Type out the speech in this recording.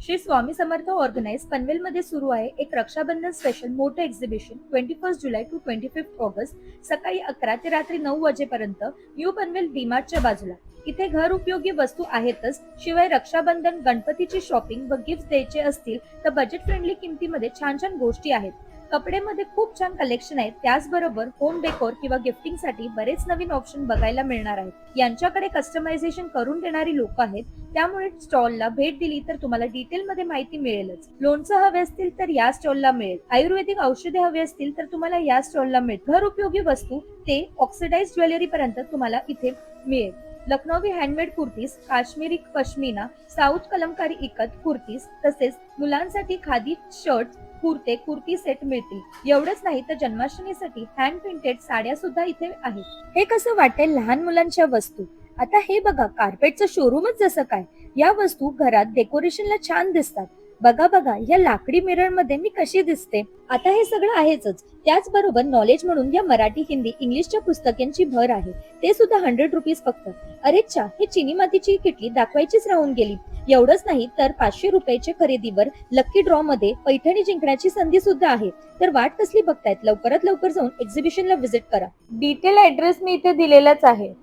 Shri Swami Samarth organise पनवेलमध्ये सुरू आहे एक रक्षाबंधन स्पेशल मोठं एक्झिबिशन 21 जुलै टू 25 ऑगस्ट सकाळी 11 ते रात्री 9 वाजेपर्यंत न्यू पनवेल डीमार्टच्या बाजूला. इथे घर उपयोगी वस्तू आहेतच, शिवाय रक्षाबंधन, गणपतीची शॉपिंग व गिफ्ट द्यायचे असतील तर बजेट फ्रेंडली किमतीमध्ये छान छान गोष्टी आहेत. कपड्यामध्ये खूप छान कलेक्शन आहे. त्याचबरोबर होम डेकोर किंवा गिफ्टिंगसाठी बरेच नवीन ऑप्शन बघायला मिळणार आहेत. यांच्याकडे कस्टमायझेशन करून देणारी लोक आहेत, त्यामुळे स्टॉलला भेट दिली तर तुम्हाला डिटेलमध्ये माहिती मिळेलच. लोणचं हवे असतील तर या स्टॉलला मिळेल. आयुर्वेदिक औषधे हवी असतील तर तुम्हाला या स्टॉलला मिळेल. घर उपयोगी वस्तू ते ऑक्सिडाइज ज्वेलरी पर्यंत तुम्हाला इथे मिळेल. लखनौवी हँडमेड कुर्तीज, काश्मीरी पश्मिना, साऊथ कलमकारी इकत कुर्तीज, तसेच मुलांसाठी खादी शर्ट, कुर्ते, कुर्ती सेट मिळतील. एवढंच नाही तर जन्माष्टमीसाठी हँड प्रिंटेड साड्या सुद्धा इथे आहेत. हे कसं वाटेल लहान मुलांच्या वस्तू? आता हे बघा, कार्पेटचं शोरूमच जसं काय. या वस्तू घरात डेकोरेशनला छान दिसतात. बघा बघा, या लाकडी मिरर मध्ये मी कशी दिसते. आता हे सगळं आहेच. त्याचबरोबर नॉलेज म्हणून या मराठी, हिंदी, इंग्लिशच्या पुस्तकांची भर आहे. ते सुद्धा 100 रुपीज फक्त. अरे चा, हे चिनी मातीची किटली दाखवायचीच राहून गेली. एवढंच नाही तर 500 रुपयाच्या खरेदीवर लकी ड्रॉ मध्ये पैठणी जिंकण्याची संधी सुद्धा आहे. तर वाट कसली बघतायत? लवकरात लवकर जाऊन एक्झिबिशनला व्हिजिट करा. डिटेल ऍड्रेस मी इथे दिलेलाच आहे.